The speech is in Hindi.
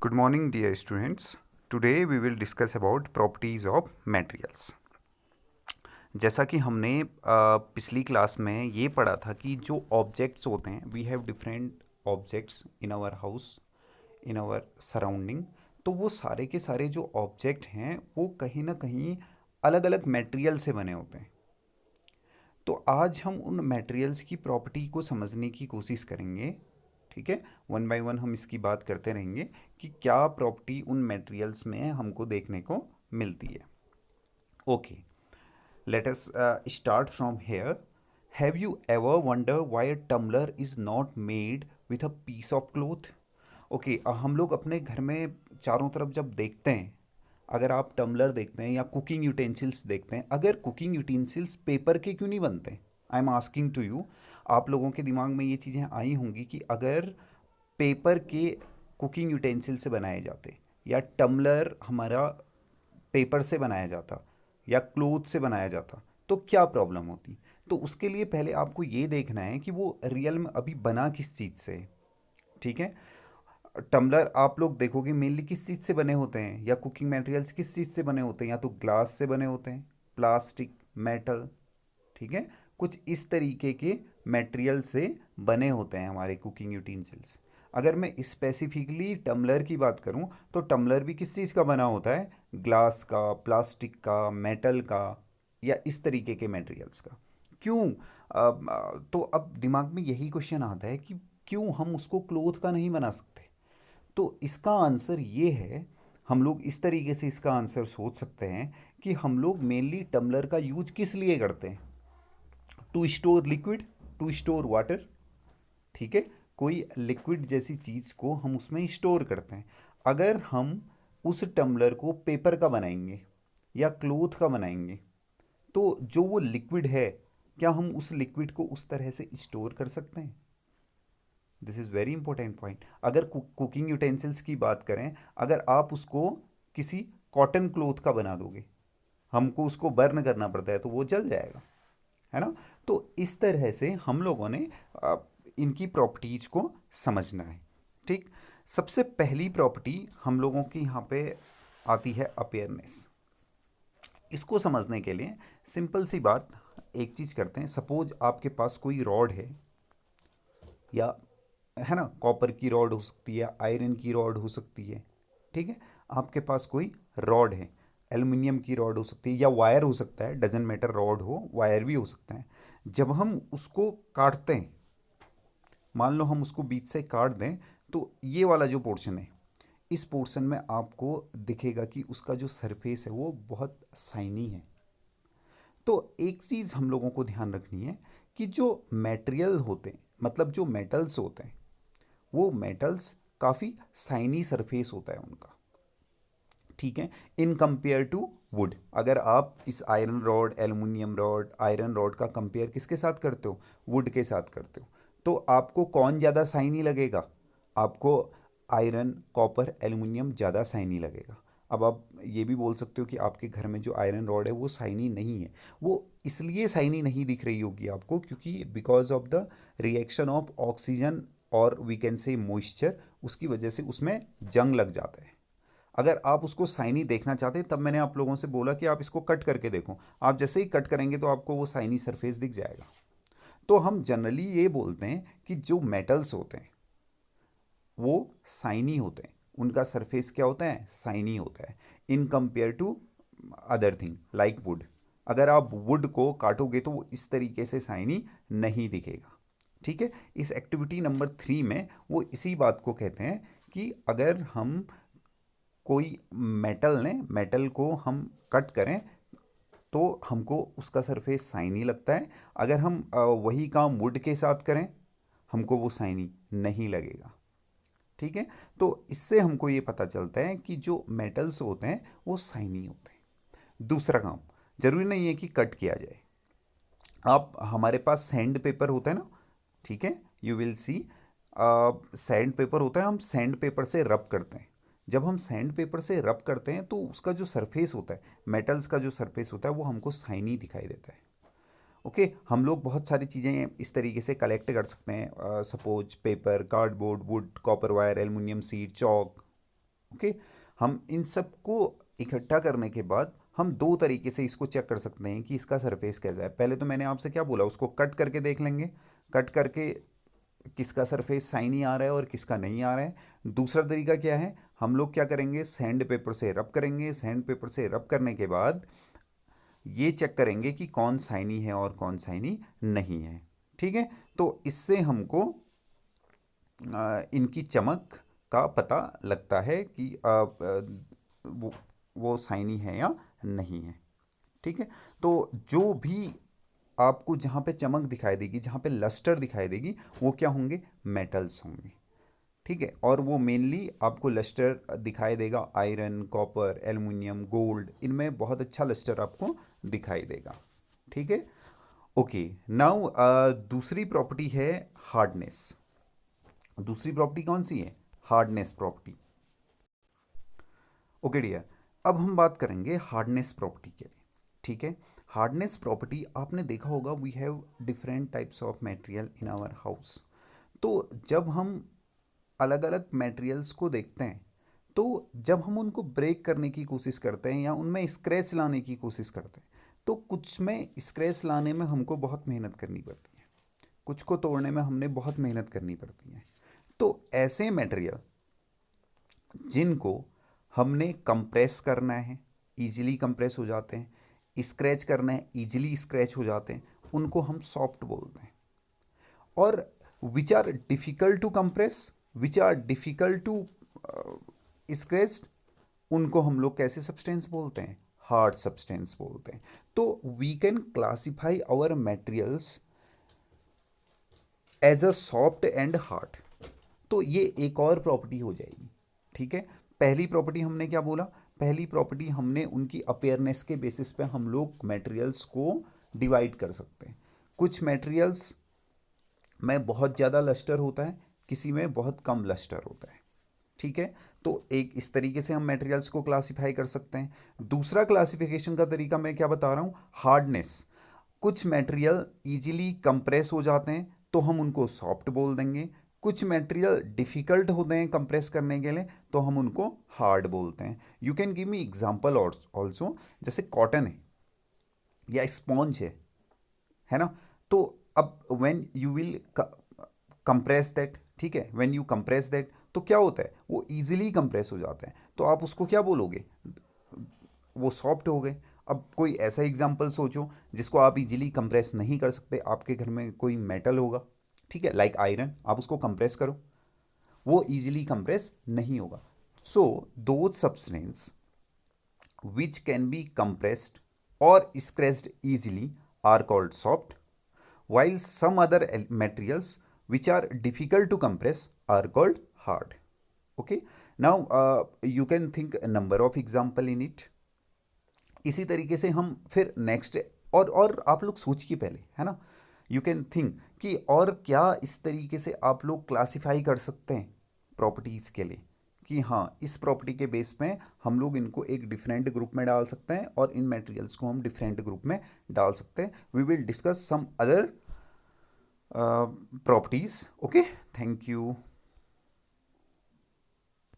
Good morning, dear students. Today we will discuss about properties of materials. जैसा कि हमने पिछली क्लास में ये पढ़ा था कि जो ऑब्जेक्ट्स होते हैं, we have different objects in our house, in our surrounding. तो वो सारे के सारे जो ऑब्जेक्ट हैं वो कहीं ना कहीं अलग अलग मटेरियल से बने होते हैं। तो आज हम उन मटेरियल्स की प्रॉपर्टी को समझने की कोशिश करेंगे। ठीक है, वन बाय वन हम इसकी बात करते रहेंगे कि क्या प्रॉपर्टी उन मटेरियल्स में हमको देखने को मिलती है। Okay, let us start from here. Have you ever wonder why a tumbler is not made with a piece of cloth? Okay, हम लोग अपने घर में चारों तरफ जब देखते हैं, अगर आप टम्बलर देखते हैं या कुकिंग यूटेंसिल्स देखते हैं, अगर कुकिंग यूटेंसिल्स पेपर के क्यों नहीं बनते? I am asking to you. आप लोगों के दिमाग में ये चीज़ें आई होंगी कि अगर पेपर के कुकिंग यूटेंसिल से बनाए जाते या टम्बलर हमारा पेपर से बनाया जाता या क्लोथ से बनाया जाता तो क्या प्रॉब्लम होती? तो उसके लिए पहले आपको ये देखना है कि वो रियल में अभी बना किस चीज़ से है। ठीक है, टम्बलर आप लोग देखोगे मेनली किस चीज़ से बने होते हैं, या कुकिंग मटेरियल्स किस चीज़ से बने होते हैं? या तो ग्लास से बने होते हैं, प्लास्टिक, मेटल। ठीक है, कुछ इस तरीके के मटेरियल से बने होते हैं हमारे कुकिंग यूटेंसिल्स। अगर मैं स्पेसिफिकली टम्बलर की बात करूं तो टम्बलर भी किस चीज़ का बना होता है? ग्लास का, प्लास्टिक का, मेटल का, या इस तरीके के मटेरियल्स का। क्यों? तो अब दिमाग में यही क्वेश्चन आता है कि क्यों हम उसको क्लोथ का नहीं बना सकते? तो इसका आंसर ये है, हम लोग इस तरीके से इसका आंसर सोच सकते हैं कि हम लोग मेनली टम्बलर का यूज किस लिए करते हैं? To store liquid, to store water. ठीक है, कोई लिक्विड जैसी चीज़ को हम उसमें स्टोर करते हैं। अगर हम उस टम्बलर को पेपर का बनाएंगे या क्लोथ का बनाएंगे तो जो वो लिक्विड है, क्या हम उस लिक्विड को उस तरह से स्टोर कर सकते हैं? This is very important point. अगर कुकिंग यूटेंसिल्स की बात करें, अगर आप उसको किसी कॉटन क्लोथ का बना दोगे, हमको उसको बर्न करना पड़ता है तो वो जल जाएगा, है ना? तो इस तरह से हम लोगों ने अ, इनकी प्रॉपर्टीज को समझना है। ठीक, सबसे पहली प्रॉपर्टी हम लोगों की यहाँ पे आती है अपेयरनेस। इसको समझने के लिए सिंपल सी बात, एक चीज़ करते हैं। सपोज आपके पास कोई रॉड है, या है ना, कॉपर की रॉड हो सकती है, आयरन की रॉड हो सकती है। ठीक है, आपके पास कोई रॉड है, एल्युमिनियम की रॉड हो सकती है या वायर हो सकता है, डजेंट मैटर, रॉड हो वायर भी हो सकता है। जब हम उसको काटते हैं, मान लो हम उसको बीच से काट दें, तो ये वाला जो पोर्शन है, इस पोर्शन में आपको दिखेगा कि उसका जो सरफेस है वो बहुत साइनी है। तो एक चीज़ हम लोगों को ध्यान रखनी है कि जो मटेरियल होते हैं, मतलब जो मेटल्स होते हैं, वो मेटल्स काफ़ी साइनी सरफेस होता है उनका। ठीक है, इन कंपेयर टू वुड। अगर आप इस iron rod, aluminium rod, iron rod का कंपेयर किसके साथ करते हो? वुड के साथ करते हो। तो आपको कौन ज़्यादा साइनी लगेगा? आपको आयरन, कॉपर, एल्युमिनियम ज़्यादा साइनी लगेगा। अब आप ये भी बोल सकते हो कि आपके घर में जो आयरन रॉड है वो साइनी नहीं है। वो इसलिए साइनी नहीं दिख रही होगी आपको क्योंकि because of the reaction of oxygen और वी कैन से मॉइस्चर, उसकी वजह से उसमें जंग लग जाता है। अगर आप उसको साइनी देखना चाहते हैं, तब मैंने आप लोगों से बोला कि आप इसको कट करके देखो। आप जैसे ही कट करेंगे तो आपको वो साइनी सरफेस दिख जाएगा। तो हम जनरली ये बोलते हैं कि जो मेटल्स होते हैं वो साइनी होते हैं, उनका सरफेस क्या होता है? साइनी होता है, in compare to other thing like wood. अगर आप वुड को काटोगे तो वो इस तरीके से साइनी नहीं दिखेगा। ठीक है, इस एक्टिविटी नंबर 3 में वो इसी बात को कहते हैं कि अगर हम कोई मेटल ने मेटल को हम कट करें तो हमको उसका सरफेस साइनी लगता है। अगर हम वही काम वुड के साथ करें, हमको वो साइनी नहीं लगेगा। ठीक है, तो इससे हमको ये पता चलता है कि जो मेटल्स होते हैं वो साइनी होते हैं। दूसरा काम, जरूरी नहीं है कि कट किया जाए। आप, हमारे पास सैंड पेपर होता है ना, ठीक है, you will see, sand paper होता है, हम सैंड पेपर से रब करते हैं। जब हम सैंड पेपर से रब करते हैं तो उसका जो सरफेस होता है, मेटल्स का जो सरफेस होता है, वो हमको शाइनी दिखाई देता है। ओके, हम लोग बहुत सारी चीज़ें इस तरीके से कलेक्ट कर सकते हैं, suppose paper, cardboard, would, copper wire, aluminium seed, Chowk. Okay. हम इन सब को इकट्ठा करने के बाद हम दो तरीके से इसको चेक कर सकते हैं कि इसका सरफेस कैसा है। पहले तो मैंने आपसे क्या बोला, उसको कट करके देख लेंगे, कट करके किसका सरफेस शाइनी आ रहा है और किसका नहीं आ रहा है। दूसरा तरीका क्या है, हम लोग क्या करेंगे, सैंड पेपर से रब करेंगे। सैंड पेपर से रब करने के बाद ये चेक करेंगे कि कौन शाइनी है और कौन शाइनी नहीं है। ठीक है, तो इससे हमको इनकी चमक का पता लगता है कि वो शाइनी है या नहीं है। ठीक है, तो जो भी आपको जहाँ पे चमक दिखाई देगी, जहाँ पे लस्टर दिखाई देगी, वो क्या होंगे, मेटल्स होंगे। ठीक है, और वो मेनली आपको लस्टर दिखाई देगा आयरन, कॉपर, एल्युमिनियम, गोल्ड, इनमें बहुत अच्छा लस्टर आपको दिखाई देगा। ठीक है, ओके। नाउ दूसरी प्रॉपर्टी है हार्डनेस। दूसरी प्रॉपर्टी कौन सी है, हार्डनेस प्रॉपर्टी। ओके डियर, अब हम बात करेंगे हार्डनेस प्रॉपर्टी के लिए। ठीक है, हार्डनेस प्रॉपर्टी आपने देखा होगा, we have different types of material in our house. तो जब हम अलग अलग मटेरियल्स को देखते हैं, तो जब हम उनको ब्रेक करने की कोशिश करते हैं या उनमें स्क्रैच लाने की कोशिश करते हैं, तो कुछ में स्क्रैच लाने में हमको बहुत मेहनत करनी पड़ती है, कुछ को तोड़ने में हमने बहुत मेहनत करनी पड़ती है। तो ऐसे मटेरियल जिनको हमने कंप्रेस करना है, इजीली कंप्रेस हो जाते हैं, स्क्रैच करना है, इजीली स्क्रैच हो जाते हैं, उनको हम सॉफ्ट बोलते हैं। और which are difficult to compress, which are difficult to scratch, उनको हम लोग कैसे सब्सटेंस बोलते हैं, हार्ड सब्सटेंस बोलते हैं। तो we can classify our materials as a soft and hard. तो ये एक और प्रॉपर्टी हो जाएगी। ठीक है, पहली प्रॉपर्टी हमने क्या बोला, पहली प्रॉपर्टी हमने उनकी अपेयरनेस के बेसिस पे हम लोग मटेरियल्स को डिवाइड कर सकते हैं। कुछ मटेरियल्स में बहुत ज़्यादा लस्टर होता है, किसी में बहुत कम लस्टर होता है। ठीक है, तो एक इस तरीके से हम मटेरियल्स को क्लासिफाई कर सकते हैं। दूसरा क्लासिफिकेशन का तरीका मैं क्या बता रहा हूँ, हार्डनेस। कुछ मटेरियल इजीली कंप्रेस हो जाते हैं तो हम उनको सॉफ्ट बोल देंगे, कुछ मटेरियल डिफ़िकल्ट होते हैं कंप्रेस करने के लिए तो हम उनको हार्ड बोलते हैं। You can give me example also, जैसे कॉटन है या स्पॉन्ज है ना। तो अब when you will compress that, ठीक है, व्हेन यू कंप्रेस दैट तो क्या होता है, वो इजीली कंप्रेस हो जाता है, तो आप उसको क्या बोलोगे, वो सॉफ्ट हो गए। अब कोई ऐसा एग्जांपल सोचो जिसको आप इजीली कंप्रेस नहीं कर सकते, आपके घर में कोई मेटल होगा, ठीक है, लाइक आयरन, आप उसको कंप्रेस करो, वो इजीली कंप्रेस नहीं होगा। So those substance which can be compressed or scratched easily are called soft, while some other materials which are difficult to compress are called hard. Okay, now you can think a number of example in it. इसी तरीके से हम फिर नेक्स्ट, और आप लोग सोचिए पहले, है ना, यू कैन थिंक कि और क्या इस तरीके से आप लोग क्लासिफाई कर सकते हैं प्रॉपर्टीज़ के लिए, कि हाँ इस प्रॉपर्टी के बेस में हम लोग इनको एक डिफरेंट ग्रुप में डाल सकते हैं और इन मटेरियल्स को हम डिफरेंट ग्रुप में डाल सकते हैं। We will discuss some other properties. Okay, thank you.